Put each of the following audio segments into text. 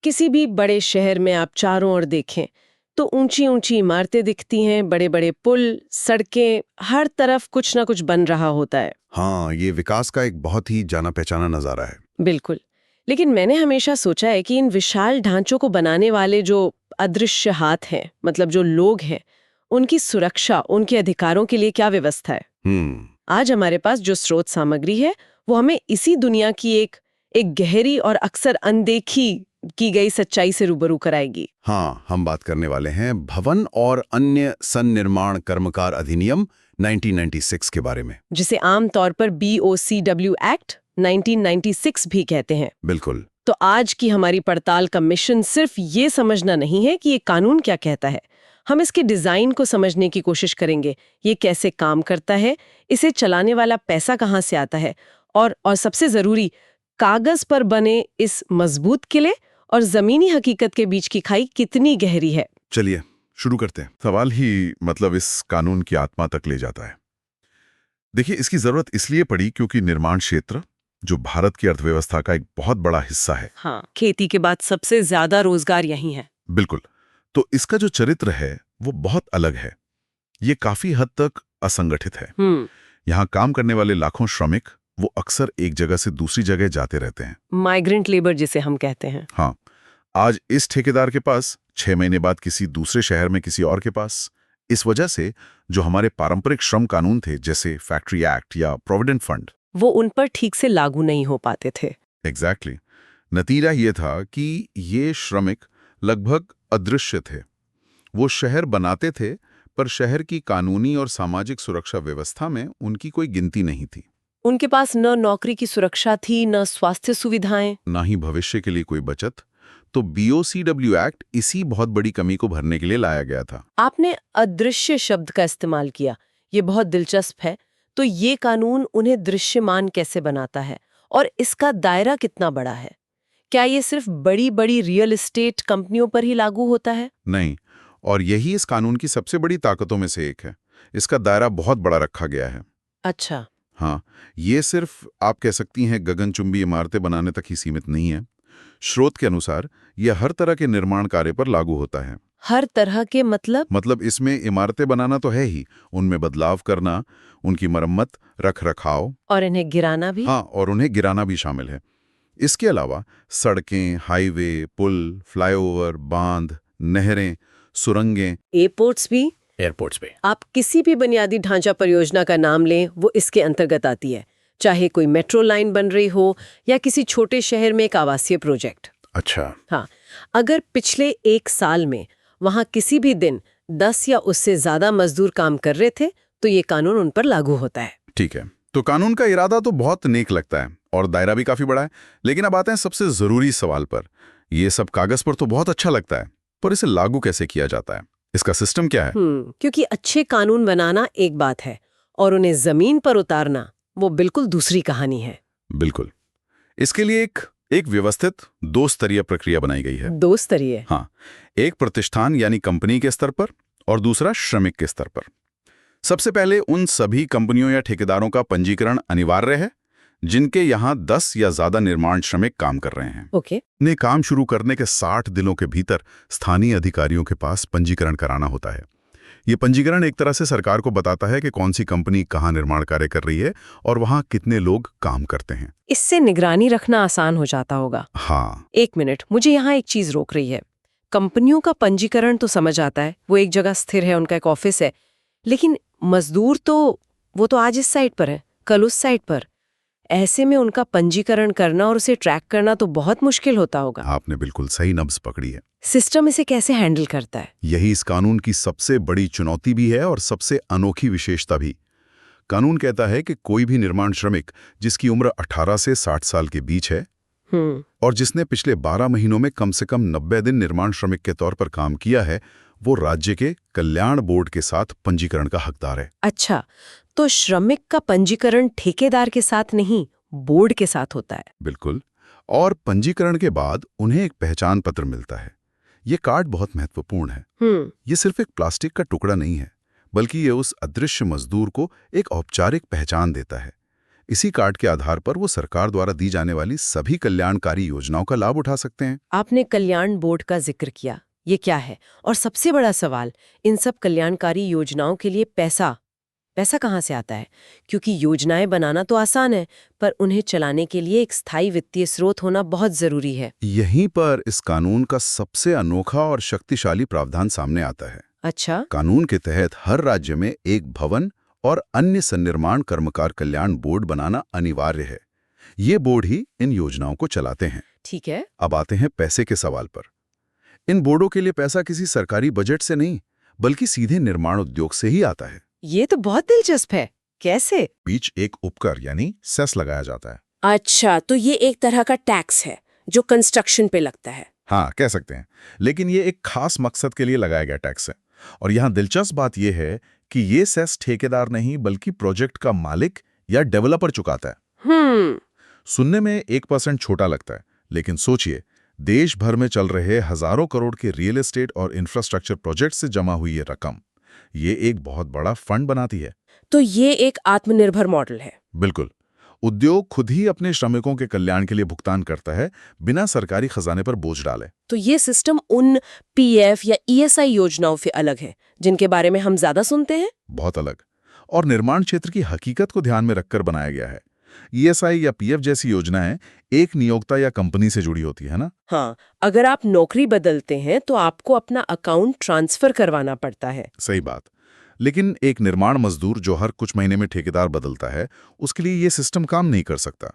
किसी भी बड़े शहर में आप चारों ओर देखें तो ऊंची ऊंची इमारतें दिखती हैं, बड़े बड़े पुल, सड़कें, हर तरफ कुछ ना कुछ बन रहा होता है। हाँ, ये विकास का एक बहुत ही जाना पहचाना नज़ारा है। बिल्कुल। लेकिन मैंने हमेशा सोचा है कि इन विशाल ढांचों को बनाने वाले जो अदृश्य हाथ हैं, मतलब जो लोग हैं, उनकी सुरक्षा, उनके अधिकारों के लिए क्या व्यवस्था है? आज हमारे पास जो स्रोत सामग्री है वो हमें इसी दुनिया की एक गहरी और अक्सर अनदेखी की गई सच्चाई से रूबरू कराएगी। हाँ, हम बात करने वाले हैं भवन और अन्य सन्निर्माण कर्मकार अधिनियम 1996 के बारे में, जिसे आमतौर पर BOCW एक्ट 1996 भी कहते हैं। बिल्कुल। तो आज की हमारी पड़ताल का मिशन सिर्फ ये समझना नहीं है कि ये कानून क्या कहता है। हम इसके डिजाइन को समझने की कोशिश करेंगे, ये कैसे काम करता है, इसे चलाने वाला पैसा कहाँ से आता है, और सबसे जरूरी, कागज पर बने इस मजबूत किले और जमीनी हकीकत के बीच की खाई कितनी गहरी है। चलिए शुरू करते हैं। सवाल ही मतलब इस कानून की आत्मा तक ले जाता है। देखिए, इसकी जरूरत इसलिए पड़ी क्योंकि निर्माण क्षेत्र, जो भारत की अर्थव्यवस्था का एक बहुत बड़ा हिस्सा है, हाँ, खेती के बाद सबसे ज्यादा रोजगार यही है। बिल्कुल, तो इसका जो चरित्र है वो बहुत अलग है। ये काफी हद तक असंगठित है। यहाँ काम करने वाले लाखों श्रमिक वो अक्सर एक जगह से दूसरी जगह जाते रहते हैं, माइग्रेंट लेबर जिसे हम कहते हैं। हाँ, आज इस ठेकेदार के पास, 6 महीने बाद किसी दूसरे शहर में किसी और के पास। इस वजह से जो हमारे पारंपरिक श्रम कानून थे, जैसे फैक्ट्री एक्ट या प्रोविडेंट फंड, वो उन पर ठीक से लागू नहीं हो पाते थे। एग्जैक्टली। नतीजा ये था कि ये श्रमिक लगभग अदृश्य थे। वो शहर बनाते थे, पर शहर की कानूनी और सामाजिक सुरक्षा व्यवस्था में उनकी कोई गिनती नहीं थी। उनके पास न नौकरी की सुरक्षा थी, न स्वास्थ्य सुविधाएं, ना ही भविष्य के लिए कोई बचत। तो BOCW एक्ट इसी बहुत बड़ी कमी को भरने के लिए लाया गया था। आपने अदृश्य शब्द का इस्तेमाल किया, ये बहुत दिलचस्प है। तो ये कानून उन्हें दृश्यमान कैसे बनाता है, और इसका दायरा कितना बड़ा है? क्या ये सिर्फ बड़ी बड़ी रियल एस्टेट कंपनियों पर ही लागू होता है? नहीं, और यही इस कानून की सबसे बड़ी ताकतों में से एक है। इसका दायरा बहुत बड़ा रखा गया है। अच्छा। हाँ, ये सिर्फ आप कह सकती हैं गगनचुंबी इमारतें बनाने तक ही सीमित नहीं है। स्रोत के अनुसार यह हर तरह के निर्माण कार्य पर लागू होता है। हर तरह के मतलब इसमें इमारतें बनाना तो है ही, उनमें बदलाव करना, उनकी मरम्मत, रख रखाव, और इन्हें गिराना भी? हाँ, और उन्हें गिराना भी शामिल है। इसके अलावा सड़कें, हाईवे, पुल, फ्लाईओवर, बांध, नहरें, सुरंगें, एयरपोर्ट्स भी। आप किसी भी बुनियादी ढांचा परियोजना का नाम लें, वो इसके अंतर्गत आती है। चाहे कोई मेट्रो लाइन बन रही हो या किसी छोटे शहर में एक आवासीय प्रोजेक्ट। अच्छा। हाँ, अगर पिछले 1 साल में वहां किसी भी दिन 10 या उससे ज्यादा मजदूर काम कर रहे थे, तो ये कानून उन पर लागू होता है। ठीक है, तो कानून का इरादा तो बहुत नेक लगता है और दायरा भी काफी बड़ा है। लेकिन अब आते हैं सबसे जरूरी सवाल पर। ये सब कागज पर तो बहुत अच्छा लगता है, पर इसे लागू कैसे किया जाता है? इसका सिस्टम क्या है? क्योंकि अच्छे कानून बनाना एक बात है और उन्हें जमीन पर उतारना वो बिल्कुल दूसरी कहानी है। बिल्कुल। इसके लिए एक व्यवस्थित 2 स्तरीय प्रक्रिया बनाई गई है। 2 स्तरीय? हाँ, एक प्रतिष्ठान यानी कंपनी के स्तर पर और दूसरा श्रमिक के स्तर पर। सबसे पहले उन सभी कंपनियों या ठेकेदारों का पंजीकरण अनिवार्य है जिनके यहाँ 10 या ज्यादा निर्माण श्रमिक काम कर रहे हैं। ओके। ने काम शुरू करने के 60 दिनों के भीतर स्थानीय अधिकारियों के पास पंजीकरण कराना होता है। ये पंजीकरण एक तरह से सरकार को बताता है कि कौन सी कंपनी कहाँ निर्माण कार्य कर रही है और वहाँ कितने लोग काम करते हैं। इससे निगरानी रखना आसान हो जाता होगा। हाँ। 1 मिनट, मुझे यहाँ एक चीज रोक रही है। कंपनियों का पंजीकरण तो समझ आता है, वो एक जगह स्थिर है, उनका एक ऑफिस है, लेकिन मजदूर तो वो तो आज इस साइट पर है, कल उस साइट पर। ऐसे में उनका पंजीकरण करना और उसे ट्रैक करना तो बहुत मुश्किल होता होगा। आपने बिल्कुल सही नब्ज पकड़ी है। सिस्टम इसे कैसे हैंडल करता है? यही इस कानून की सबसे बड़ी चुनौती भी है और सबसे अनोखी विशेषता भी। कानून कहता है कि कोई भी निर्माण श्रमिक जिसकी उम्र 18 से 60 साल के बीच है और जिसने पिछले 12 महीनों में कम से कम 90 दिन निर्माण श्रमिक के तौर पर काम किया है, वो राज्य के कल्याण बोर्ड के साथ पंजीकरण का हकदार है। अच्छा, तो श्रमिक का पंजीकरण ठेकेदार के साथ नहीं, बोर्ड के साथ होता है? बिल्कुल। और पंजीकरण के बाद उन्हें एक पहचान पत्र मिलता है। ये कार्ड बहुत महत्वपूर्ण है। ये सिर्फ एक प्लास्टिक का टुकड़ा नहीं है, बल्कि ये उस अदृश्य मजदूर को एक औपचारिक पहचान देता है, इसी कार्ड के आधार पर वो सरकार द्वारा दी जाने वाली सभी कल्याणकारी योजनाओं का लाभ उठा सकते हैं। आपने कल्याण बोर्ड का जिक्र किया, ये क्या है? और सबसे बड़ा सवाल, इन सब कल्याणकारी योजनाओं के लिए पैसा कहाँ से आता है? क्योंकि योजनाएं बनाना तो आसान है, पर उन्हें चलाने के लिए एक स्थायी वित्तीय स्रोत होना बहुत जरूरी है। यहीं पर इस कानून का सबसे अनोखा और शक्तिशाली प्रावधान सामने आता है। अच्छा। कानून के तहत हर राज्य में एक भवन और अन्य सन्निर्माण कर्मकार कल्याण बोर्ड बनाना अनिवार्य है। ये बोर्ड ही इन योजनाओं को चलाते हैं। ठीक है। अब आते हैं पैसे के सवाल पर। इन बोर्डों के लिए पैसा किसी सरकारी बजट से नहीं, बल्कि सीधे निर्माण उद्योग से ही आता है। ये तो बहुत दिलचस्प है। कैसे? बीच एक उपकर यानी सेस लगाया जाता है। अच्छा, तो ये एक तरह का टैक्स है जो कंस्ट्रक्शन पे लगता है। हाँ, कह सकते हैं, लेकिन ये एक खास मकसद के लिए लगाया गया टैक्स है। और यहाँ दिलचस्प बात यह है कि ये सेस ठेकेदार नहीं बल्कि प्रोजेक्ट का मालिक या डेवलपर चुकाता है। सुनने में 1% छोटा लगता है, लेकिन सोचिए, देश भर में चल रहे हजारों करोड़ के रियल एस्टेट और इंफ्रास्ट्रक्चर प्रोजेक्ट से जमा हुई ये रकम, ये एक बहुत बड़ा फंड बनाती है। तो ये एक आत्मनिर्भर मॉडल है। बिल्कुल। उद्योग खुद ही अपने श्रमिकों के कल्याण के लिए भुगतान करता है, बिना सरकारी खजाने पर बोझ डाले। तो ये सिस्टम उन पीएफ या ईएसआई योजनाओं से अलग है जिनके बारे में हम ज्यादा सुनते हैं। बहुत अलग, और निर्माण क्षेत्र की हकीकत को ध्यान में रखकर बनाया गया है। ईएसआई या पीएफ जैसी योजनाएं एक नियोक्ता या कंपनी से जुड़ी होती है ना। हाँ, अगर आप नौकरी बदलते हैं तो आपको अपना अकाउंट ट्रांसफर करवाना पड़ता है। सही बात। लेकिन एक निर्माण मजदूर जो हर कुछ महीने में ठेकेदार बदलता है, उसके लिए ये सिस्टम काम नहीं कर सकता।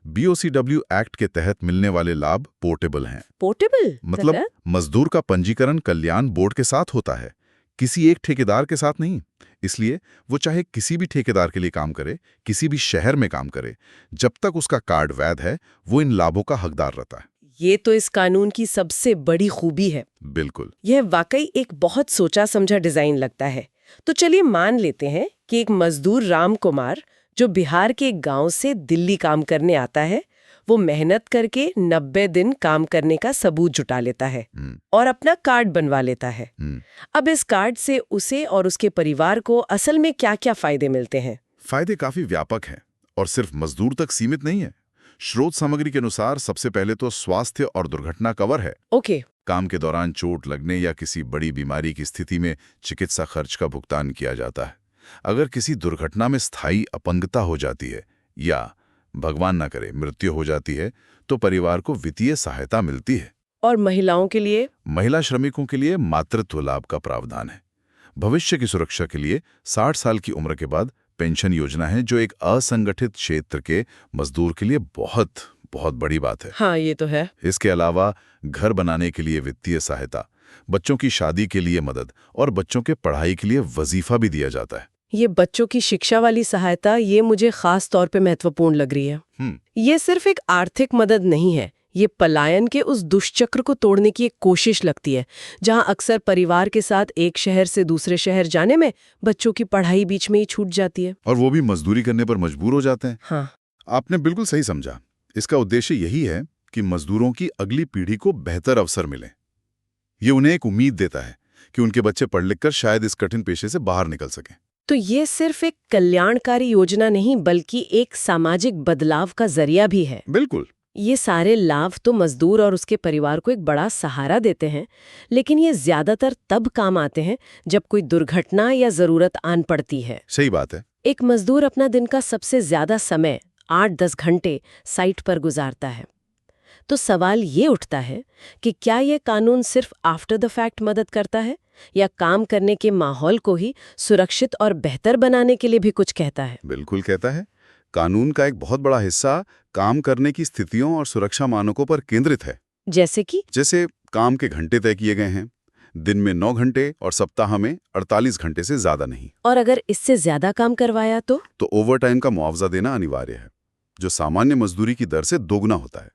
BOCW एक्ट के तहत मिलने वाले लाभ पोर्टेबल हैं। पोर्टेबल मतलब मजदूर का पंजीकरण कल्याण बोर्ड के साथ होता है, किसी एक ठेकेदार के साथ नहीं। इसलिए वो चाहे किसी भी ठेकेदार के लिए काम करे, किसी भी शहर में काम करे, जब तक उसका कार्ड वैध है, वो इन लाभों का हकदार रहता है। ये तो इस कानून की सबसे बड़ी खूबी है। बिल्कुल। यह वाकई एक बहुत सोचा समझा डिजाइन लगता है। तो चलिए मान लेते हैं कि एक मजदूर राम कुमार जो बिहार के एक गांव से दिल्ली काम करने आता है, वो मेहनत करके 90 दिन काम करने का सबूत जुटा लेता है और अपना कार्ड बनवा लेता है। अब इस कार्ड से उसे और उसके परिवार को असल में क्या-क्या फायदे मिलते हैं? फायदे काफी व्यापक हैं और सिर्फ मजदूर तक सीमित नहीं है। स्रोत सामग्री के अनुसार सबसे पहले तो स्वास्थ्य और दुर्घटना कवर है। ओके। काम के दौरान चोट लगने या किसी बड़ी बीमारी की स्थिति में चिकित्सा खर्च का भुगतान किया जाता है। अगर किसी दुर्घटना में स्थायी अपंगता हो जाती है या भगवान ना करे मृत्यु हो जाती है, तो परिवार को वित्तीय सहायता मिलती है। और महिलाओं के लिए? महिला श्रमिकों के लिए मातृत्व लाभ का प्रावधान है। भविष्य की सुरक्षा के लिए 60 साल की उम्र के बाद पेंशन योजना है, जो एक असंगठित क्षेत्र के मजदूर के लिए बहुत बहुत बड़ी बात है। हाँ, ये तो है। इसके अलावा घर बनाने के लिए वित्तीय सहायता, बच्चों की शादी के लिए मदद और बच्चों के पढ़ाई के लिए वजीफा भी दिया जाता है। ये बच्चों की शिक्षा वाली सहायता, ये मुझे खास तौर पे महत्वपूर्ण लग रही है। ये सिर्फ एक आर्थिक मदद नहीं है, ये पलायन के उस दुष्चक्र को तोड़ने की एक कोशिश लगती है, जहां अक्सर परिवार के साथ एक शहर से दूसरे शहर जाने में बच्चों की पढ़ाई बीच में ही छूट जाती है और वो भी मजदूरी करने पर मजबूर हो जाते हैं। हाँ, आपने बिल्कुल सही समझा। इसका उद्देश्य यही है कि मजदूरों की अगली पीढ़ी को बेहतर अवसर मिले। ये उन्हें एक उम्मीद देता है कि उनके बच्चे पढ़ लिखकर शायद इस कठिन पेशे से बाहर निकल सकें। तो ये सिर्फ एक कल्याणकारी योजना नहीं बल्कि एक सामाजिक बदलाव का जरिया भी है। बिल्कुल। ये सारे लाभ तो मजदूर और उसके परिवार को एक बड़ा सहारा देते हैं, लेकिन ये ज्यादातर तब काम आते हैं जब कोई दुर्घटना या जरूरत आन पड़ती है। सही बात है। एक मजदूर अपना दिन का सबसे ज्यादा समय 8-10 घंटे साइट पर गुजारता है। तो सवाल ये उठता है कि क्या ये कानून सिर्फ आफ्टर द फैक्ट मदद करता है या काम करने के माहौल को ही सुरक्षित और बेहतर बनाने के लिए भी कुछ कहता है? बिल्कुल कहता है। कानून का एक बहुत बड़ा हिस्सा काम करने की स्थितियों और सुरक्षा मानकों पर केंद्रित है। जैसे काम के घंटे तय किए गए हैं, दिन में 9 घंटे और सप्ताह में 48 घंटे से ज्यादा नहीं। और अगर इससे ज्यादा काम करवाया तो ओवरटाइम का मुआवजा देना अनिवार्य है, जो सामान्य मजदूरी की दर से दोगुना होता है।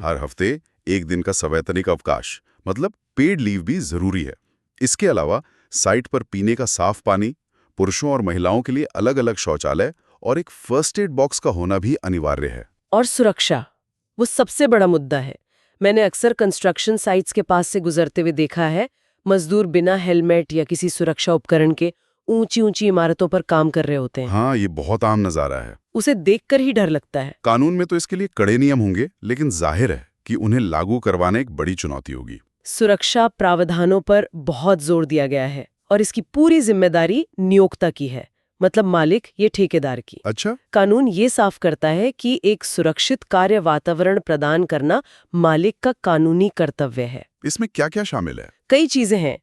हर हफ्ते 1 दिन का सवैतनिक अवकाश मतलब पेड लीव भी जरूरी है। इसके अलावा साइट पर पीने का साफ पानी, पुरुषों और महिलाओं के लिए अलग अलग शौचालय और एक फर्स्ट एड बॉक्स का होना भी अनिवार्य है। और सुरक्षा, वो सबसे बड़ा मुद्दा है। मैंने अक्सर कंस्ट्रक्शन साइट्स के पास से गुजरते हुए देखा है, मजदूर बिना हेलमेट या किसी सुरक्षा उपकरण के ऊंची ऊंची इमारतों पर काम कर रहे होते हैं। हाँ, ये बहुत आम नजारा है। उसे देखकर ही डर लगता है। कानून में तो इसके लिए कड़े नियम होंगे, लेकिन जाहिर है कि उन्हें लागू करवाना एक बड़ी चुनौती होगी। सुरक्षा प्रावधानों पर बहुत जोर दिया गया है और इसकी पूरी जिम्मेदारी नियोक्ता की है, मतलब मालिक ये ठेकेदार की। अच्छा। कानून ये साफ करता है कि एक सुरक्षित कार्य वातावरण प्रदान करना मालिक का कानूनी कर्तव्य है। इसमें क्या क्या शामिल है? कई चीजें हैं,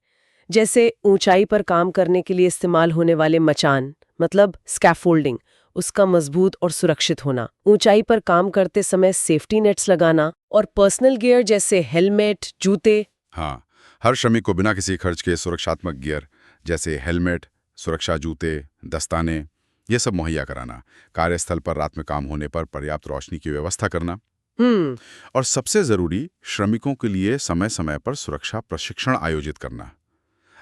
जैसे ऊंचाई पर काम करने के लिए इस्तेमाल होने वाले मचान, मतलब स्कैफोल्डिंग, उसका मजबूत और सुरक्षित होना, ऊंचाई पर काम करते समय सेफ्टी नेट्स लगाना, और पर्सनल गियर जैसे हेलमेट, जूते। हाँ, हर श्रमिक को बिना किसी खर्च के सुरक्षात्मक गियर जैसे हेलमेट, सुरक्षा जूते, दस्ताने, ये सब मुहैया कराना, कार्यस्थल पर रात में काम होने पर पर्याप्त रोशनी की व्यवस्था करना, और सबसे जरूरी, श्रमिकों के लिए समय समय पर सुरक्षा प्रशिक्षण आयोजित करना।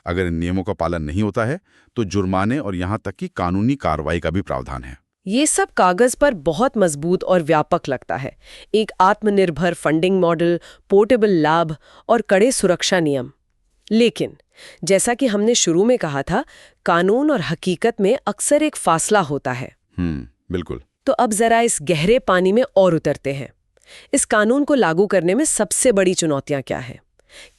अगर इन नियमों का पालन नहीं होता है तो जुर्माने और यहाँ तक कि कानूनी कार्रवाई का भी प्रावधान है। ये सब कागज पर बहुत मजबूत और व्यापक लगता है। एक आत्मनिर्भर फंडिंग मॉडल, पोर्टेबल लाभ और कड़े सुरक्षा नियम। लेकिन जैसा कि हमने शुरू में कहा था, कानून और हकीकत में अक्सर एक फासला होता है। बिल्कुल। तो अब जरा इस गहरे पानी में और उतरते हैं। इस कानून को लागू करने में सबसे बड़ी चुनौतियां क्या है?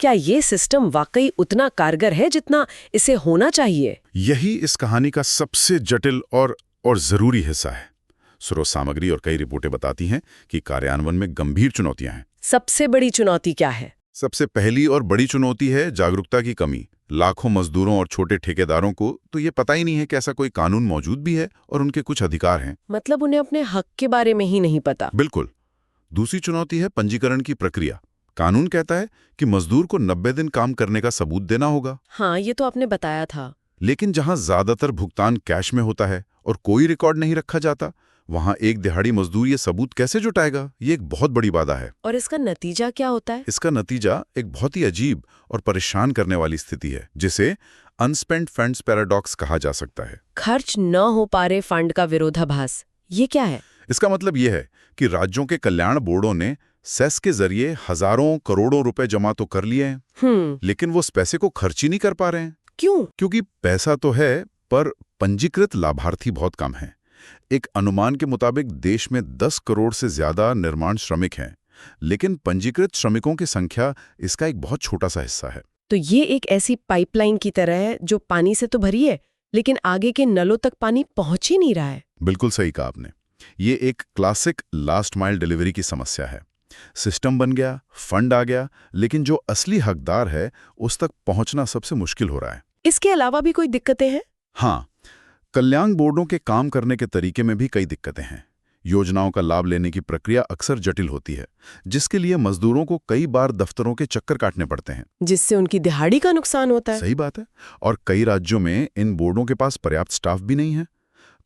क्या ये सिस्टम वाकई उतना कारगर है जितना इसे होना चाहिए? यही इस कहानी का सबसे जटिल और जरूरी हिस्सा है। स्रोत सामग्री और कई रिपोर्टें बताती हैं कि कार्यान्वयन में गंभीर चुनौतियां हैं। सबसे बड़ी चुनौती क्या है? सबसे पहली और बड़ी चुनौती है जागरूकता की कमी। लाखों मजदूरों और छोटे ठेकेदारों को तो ये पता ही नहीं है कि ऐसा कोई कानून मौजूद भी है और उनके कुछ अधिकार हैं। मतलब उन्हें अपने हक के बारे में ही नहीं पता। बिल्कुल। दूसरी चुनौती है पंजीकरण की प्रक्रिया। कानून कहता है कि मजदूर को 90 दिन काम करने का सबूत देना होगा। हाँ, ये तो आपने बताया था। लेकिन जहां ज्यादातर भुगतान कैश में होता है और कोई रिकॉर्ड नहीं रखा जाता, वहां एक दिहाड़ी मजदूर ये सबूत कैसे जुटाएगा? ये एक बहुत बड़ी बाधा है। और इसका नतीजा क्या होता है? इसका नतीजा एक बहुत ही अजीब और परेशान करने वाली स्थिति है, जिसे अनस्पेंट फंड्स पैराडॉक्स कहा जा सकता है। खर्च न हो पा रहे फंड का विरोधाभास, ये क्या है? इसका मतलब यह है कि राज्यों के कल्याण बोर्डों ने सेस के जरिए हजारों करोड़ों रुपए जमा तो कर लिए हैं, लेकिन वो उस पैसे को खर्च ही नहीं कर पा रहे हैं। क्यों? क्योंकि पैसा तो है, पर पंजीकृत लाभार्थी बहुत कम हैं। एक अनुमान के मुताबिक देश में 10 करोड़ से ज्यादा निर्माण श्रमिक हैं, लेकिन पंजीकृत श्रमिकों की संख्या इसका एक बहुत छोटा सा हिस्सा है। तो ये एक ऐसी पाइपलाइन की तरह है जो पानी से तो भरी है, लेकिन आगे के नलों तक पानी पहुंच ही नहीं रहा है। बिल्कुल सही कहा आपने। ये एक क्लासिक लास्ट माइल डिलीवरी की समस्या है। सिस्टम बन गया, फंड आ गया, लेकिन जो असली हकदार है उस तक पहुंचना सबसे मुश्किल हो रहा है। इसके अलावा भी कोई दिक्कतें हैं? हाँ, कल्याण बोर्डों के काम करने के तरीके में भी कई दिक्कतें हैं। योजनाओं का लाभ लेने की प्रक्रिया अक्सर जटिल होती है, जिसके लिए मजदूरों को कई बार दफ्तरों के चक्कर काटने पड़ते हैं, जिससे उनकी दिहाड़ी का नुकसान होता है। सही बात है। और कई राज्यों में इन बोर्डों के पास पर्याप्त स्टाफ भी नहीं है।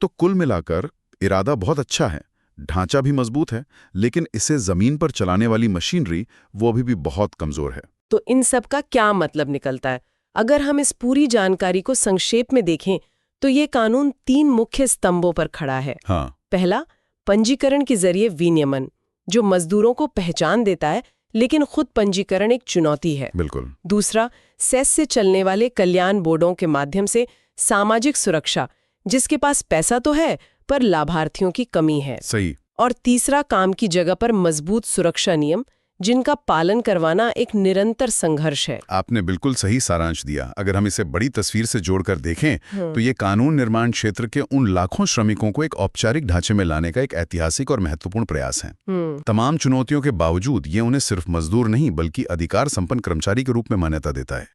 तो कुल मिलाकर इरादा बहुत अच्छा है, ढांचा भी मजबूत है, लेकिन इसे जमीन पर चलाने वाली मशीनरी वो अभी भी बहुत कमजोर है। तो इन सब का क्या मतलब निकलता है? अगर हम इस पूरी जानकारी को संक्षेप में देखें तो ये कानून 3 मुख्य स्तंभों पर खड़ा है। हाँ। पहला, पंजीकरण के जरिए विनियमन, जो मजदूरों को पहचान देता है, लेकिन खुद पंजीकरण एक चुनौती है। बिल्कुल। दूसरा, सेस से चलने वाले कल्याण बोर्डों के माध्यम से सामाजिक सुरक्षा, जिसके पास पैसा तो है पर लाभार्थियों की कमी है। सही। और तीसरा, काम की जगह पर मजबूत सुरक्षा नियम, जिनका पालन करवाना एक निरंतर संघर्ष है। आपने बिल्कुल सही सारांश दिया। अगर हम इसे बड़ी तस्वीर से जोड़कर देखें तो ये कानून निर्माण क्षेत्र के उन लाखों श्रमिकों को एक औपचारिक ढांचे में लाने का एक ऐतिहासिक और महत्वपूर्ण प्रयास है। तमाम चुनौतियों के बावजूद ये उन्हें सिर्फ मजदूर नहीं बल्कि अधिकार संपन्न कर्मचारी के रूप में मान्यता देता है।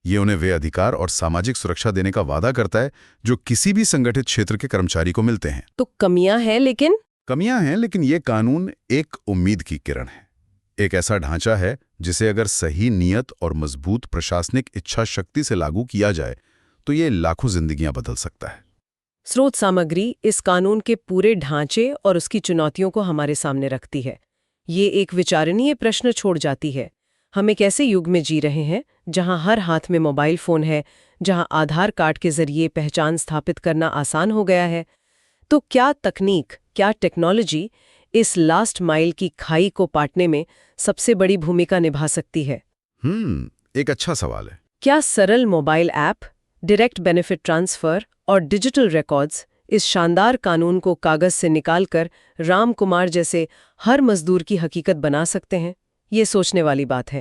ये उन्हें वे अधिकार और सामाजिक सुरक्षा देने का वादा करता है जो किसी भी संगठित क्षेत्र के कर्मचारी को मिलते हैं। तो कमियां हैं, लेकिन ये कानून एक उम्मीद की किरण है। एक ऐसा ढांचा है जिसे अगर सही नियत और मजबूत प्रशासनिक इच्छा शक्ति से लागू किया जाए तो ये लाखों जिंदगियां बदल सकता है। स्रोत सामग्री इस कानून के पूरे ढांचे और उसकी चुनौतियों को हमारे सामने रखती है। ये एक विचारणीय प्रश्न छोड़ जाती है। हम एक ऐसे युग में जी रहे हैं जहां हर हाथ में मोबाइल फोन है, जहां आधार कार्ड के जरिए पहचान स्थापित करना आसान हो गया है। तो क्या तकनीक, क्या टेक्नोलॉजी इस लास्ट माइल की खाई को पाटने में सबसे बड़ी भूमिका निभा सकती है? एक अच्छा सवाल है। क्या सरल mobile app, direct benefit transfer और डिजिटल रिकॉर्ड्स इस शानदार कानून को कागज से निकालकर राम कुमार जैसे हर मजदूर की हकीकत बना सकते हैं, ये सोचने वाली बात है।